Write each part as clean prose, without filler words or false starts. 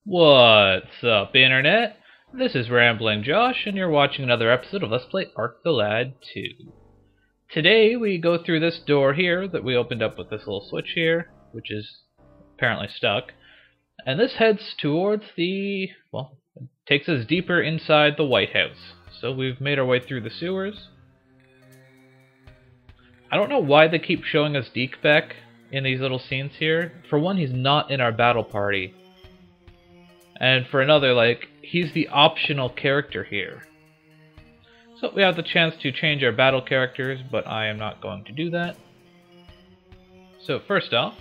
What's up, Internet? This is Rambling Josh, and you're watching another episode of Let's Play Ark the Lad 2. Today, we go through this door here that we opened up with this little switch here, which is apparently stuck. And this heads towards the... well, it takes us deeper inside the White House. So we've made our way through the sewers. I don't know why they keep showing us Deke back in these little scenes here. For one, he's not in our battle party. And for another, like, he's the optional character here. So we have the chance to change our battle characters, but I am not going to do that. So first off,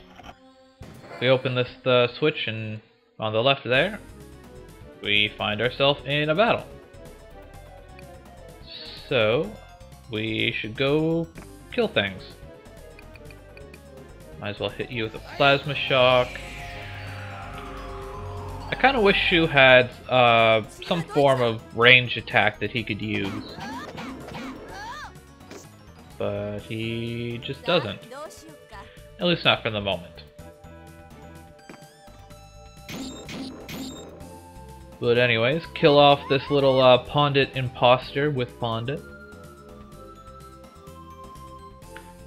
we open the switch, and on the left there, we find ourselves in a battle. So we should go kill things. Might as well hit you with a plasma shock. I kind of wish Shu had some form of range attack that he could use. But he just doesn't. At least not for the moment. But anyways, kill off this little Pondit imposter with Pondit.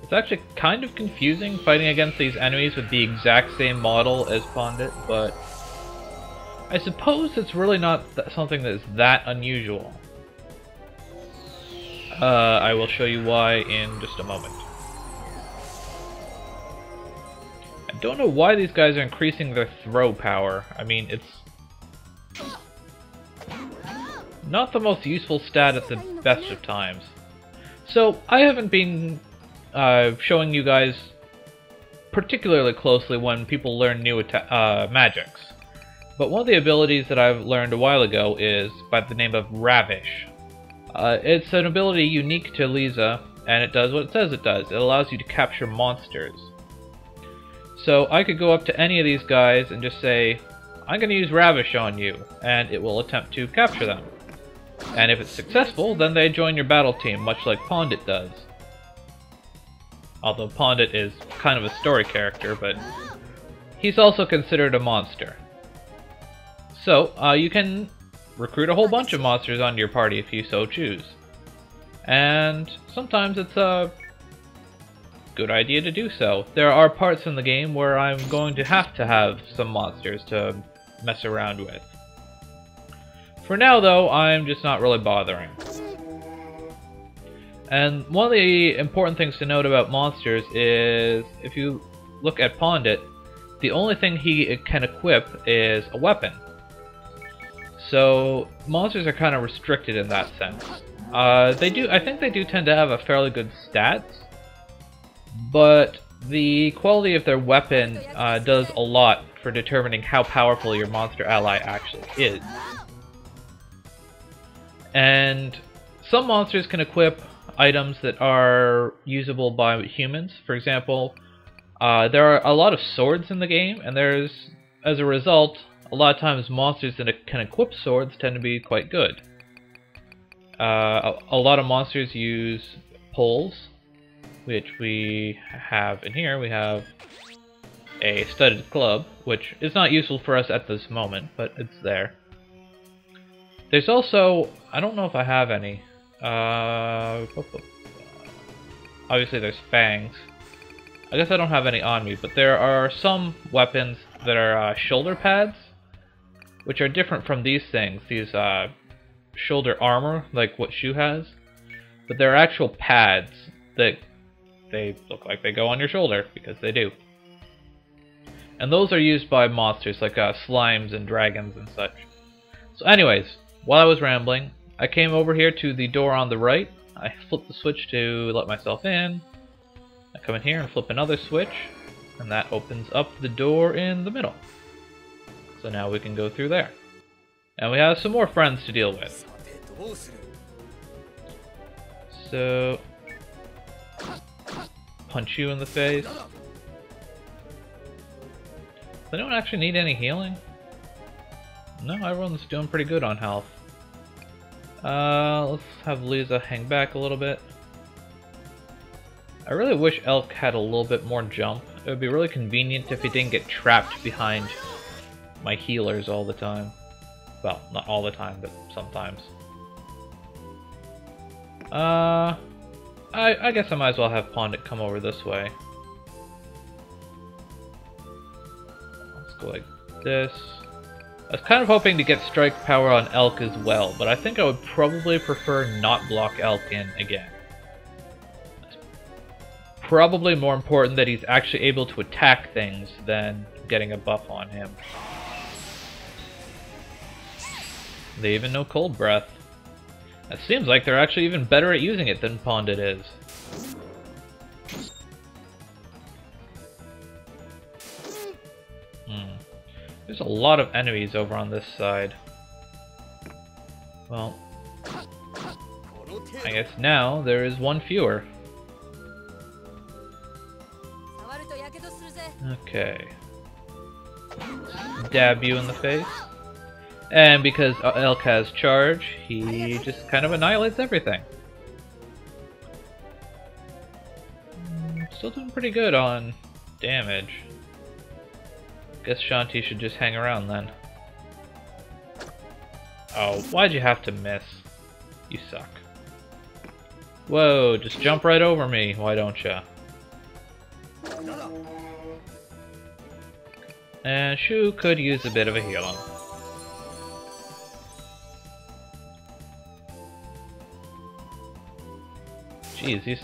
It's actually kind of confusing fighting against these enemies with the exact same model as Pondit, but I suppose it's really not something that is that unusual. I will show you why in just a moment. I don't know why these guys are increasing their throw power. I mean, it's not the most useful stat at the best of times. So, I haven't been showing you guys particularly closely when people learn new magics. But one of the abilities that I've learned a while ago is by the name of Ravish. It's an ability unique to Lisa, and it does what it says it does. It allows you to capture monsters. So I could go up to any of these guys and just say, I'm going to use Ravish on you, and it will attempt to capture them. And if it's successful, then they join your battle team, much like Pondit does. Although Pondit is kind of a story character, but he's also considered a monster. So, you can recruit a whole bunch of monsters onto your party if you so choose. And sometimes it's a good idea to do so. There are parts in the game where I'm going to have some monsters to mess around with. For now, though, I'm just not really bothering. And one of the important things to note about monsters is, if you look at Pondit, the only thing he can equip is a weapon. So monsters are kind of restricted in that sense. I think they do tend to have a fairly good stats, but the quality of their weapon does a lot for determining how powerful your monster ally actually is. And some monsters can equip items that are usable by humans. For example, there are a lot of swords in the game, and there's, as a result, a lot of times monsters that can equip swords tend to be quite good. A lot of monsters use poles, which we have in here. We have a studded club, which is not useful for us at this moment, but it's there. There's also, I don't know if I have any. Obviously there's fangs. I guess I don't have any on me, but there are some weapons that are shoulder pads, which are different from these things, these shoulder armor, like what Shu has. But they're actual pads that they look like they go on your shoulder, because they do. And those are used by monsters like slimes and dragons and such. So anyways, while I was rambling, I came over here to the door on the right. I flipped the switch to let myself in. I come in here and flip another switch, and that opens up the door in the middle. So now we can go through there. And we have some more friends to deal with. So, punch you in the face. Does anyone actually need any healing? No, everyone's doing pretty good on health. Let's have Lisa hang back a little bit. I really wish Elk had a little bit more jump. It would be really convenient if he didn't get trapped behind my healers all the time. Well, not all the time, but sometimes. I guess I might as well have Pondit come over this way. Let's go like this. I was kind of hoping to get strike power on Elk as well, but I think I would probably prefer not block Elk in again. It's probably more important that he's actually able to attack things than getting a buff on him. They even know Cold Breath. It seems like they're actually even better at using it than Pondit is. There's a lot of enemies over on this side. Well, I guess now there is one fewer. Okay. Dab you in the face. And because Elk has charge, he just kind of annihilates everything. Still doing pretty good on damage. Guess Shanti should just hang around then. Oh, why'd you have to miss? You suck. Whoa, just jump right over me, why don't ya? And Shu could use a bit of a healing. Jeez, these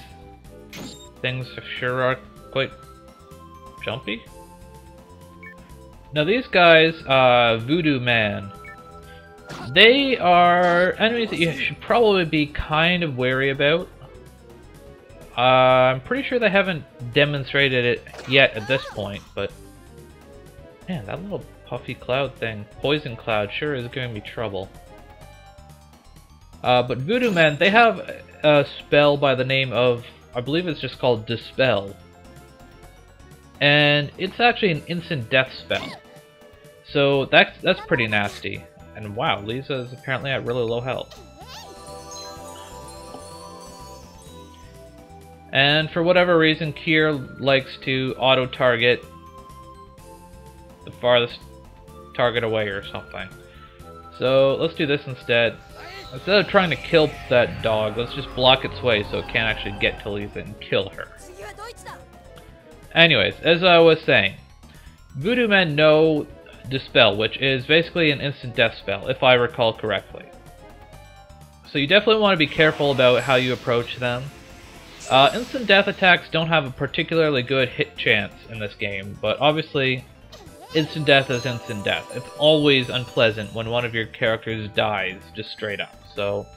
things sure are quite jumpy. Now these guys, Voodoo Man, they are enemies that you should probably be kind of wary about. I'm pretty sure they haven't demonstrated it yet at this point, but man, that little puffy cloud thing, Poison Cloud, sure is giving me trouble. But Voodoo Men, they have a spell by the name of, I believe it's just called Dispel. And it's actually an instant death spell. So that's pretty nasty. And wow, Lisa is apparently at really low health. And for whatever reason, Kier likes to auto-target the farthest target away or something. So let's do this instead. Instead of trying to kill that dog, let's just block its way so it can't actually get to Lisa and kill her. Anyways, as I was saying, Voodoo Men know Dispel, which is basically an instant death spell, if I recall correctly. So you definitely want to be careful about how you approach them. Instant death attacks don't have a particularly good hit chance in this game, but obviously instant death is instant death. It's always unpleasant when one of your characters dies, just straight up. So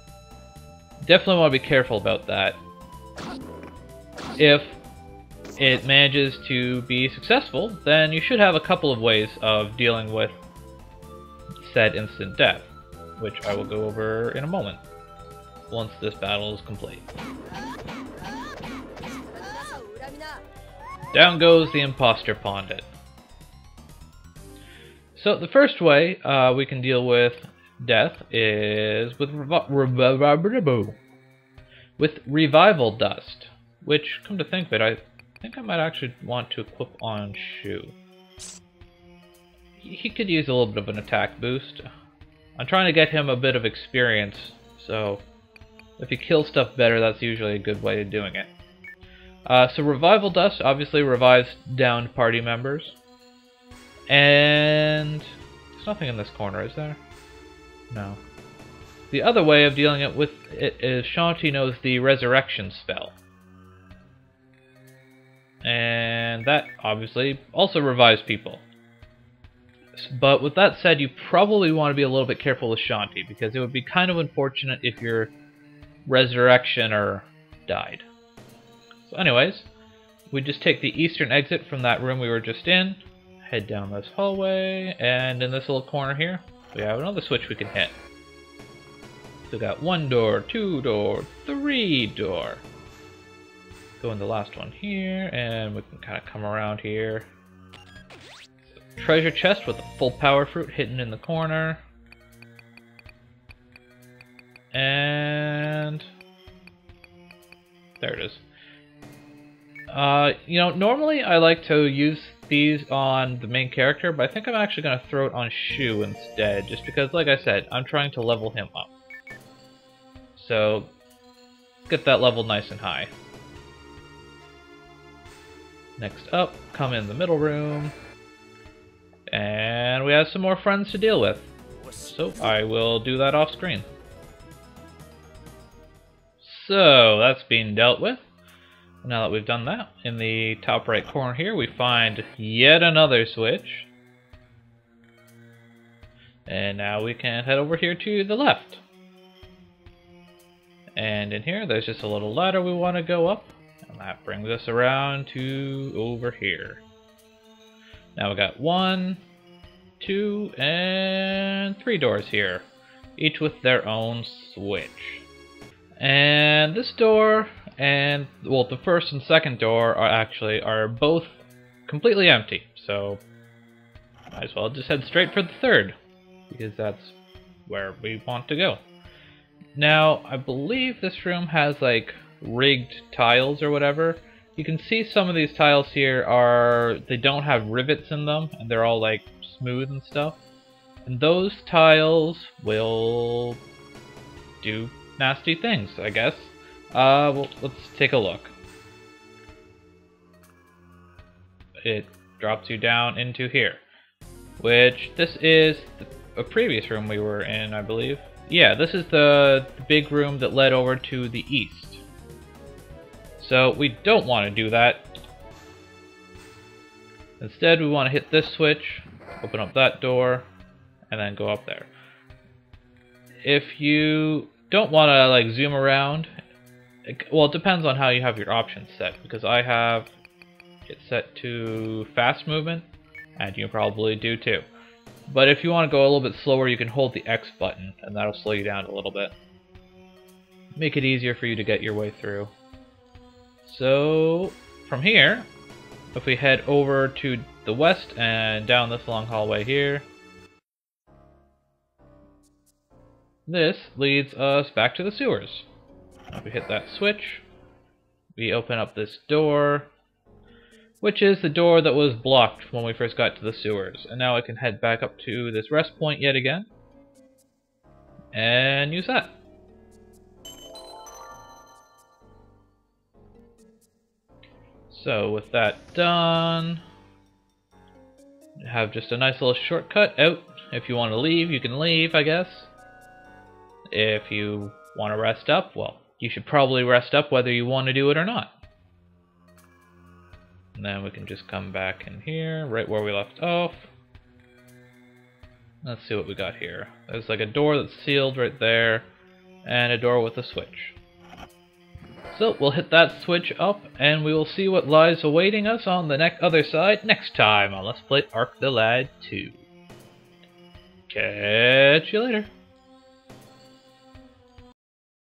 definitely want to be careful about that. If it manages to be successful, then you should have a couple of ways of dealing with said instant death, which I will go over in a moment, once this battle is complete. Down goes the imposter Pondit. So the first way we can deal with death is with Revival Dust, which, come to think of it, I think I might actually want to equip on Shu. He could use a little bit of an attack boost. I'm trying to get him a bit of experience, so if he kills stuff better, that's usually a good way of doing it. So Revival Dust obviously revives downed party members. And there's nothing in this corner, is there? No. The other way of dealing with it is Shanti knows the Resurrection spell. And that obviously also revives people. But with that said, you probably want to be a little bit careful with Shanti, because it would be kind of unfortunate if your Resurrectioner died. So anyways, we just take the eastern exit from that room we were just in, head down this hallway, and in this little corner here, we have another switch we can hit. So we got 1 door, 2 door, 3 door. Go in the last one here, and we can kind of come around here. Treasure chest with a full power fruit hidden in the corner. And there it is. You know, normally I like to use these on the main character, but I think I'm actually going to throw it on Shu instead, just because, like I said, I'm trying to level him up. So, get that level nice and high. Next up, come in the middle room, and we have some more friends to deal with. So, I will do that off screen. So, that's being dealt with. Now that we've done that, in the top right corner here, we find yet another switch. And now we can head over here to the left. And in here, there's just a little ladder we want to go up. And that brings us around to over here. Now we got 1, 2, and 3 doors here. Each with their own switch. And this door and, well, the first and second door are both completely empty, so might as well just head straight for the third, because that's where we want to go. Now, I believe this room has like rigged tiles or whatever. You can see some of these tiles here they don't have rivets in them, and they're all like smooth and stuff. And those tiles will do nasty things, I guess. Well, let's take a look. It drops you down into here, which this is a previous room we were in, I believe. Yeah, this is the big room that led over to the east. So we don't want to do that. Instead, we want to hit this switch, open up that door, and then go up there. If you don't want to like zoom around, well, it depends on how you have your options set, because I have it set to fast movement, and you probably do too. But if you want to go a little bit slower, you can hold the X button, and that'll slow you down a little bit. Make it easier for you to get your way through. So, from here, if we head over to the west and down this long hallway here, this leads us back to the sewers. If we hit that switch, we open up this door, which is the door that was blocked when we first got to the sewers. And now I can head back up to this rest point yet again, and use that. So with that done, you have just a nice little shortcut out. If you want to leave, you can leave, I guess. If you want to rest up, well, you should probably rest up whether you want to do it or not. And then we can just come back in here, right where we left off. Let's see what we got here. There's like a door that's sealed right there, and a door with a switch. So we'll hit that switch up, and we will see what lies awaiting us on the other side next time on Let's Play Ark the Lad 2. Catch you later.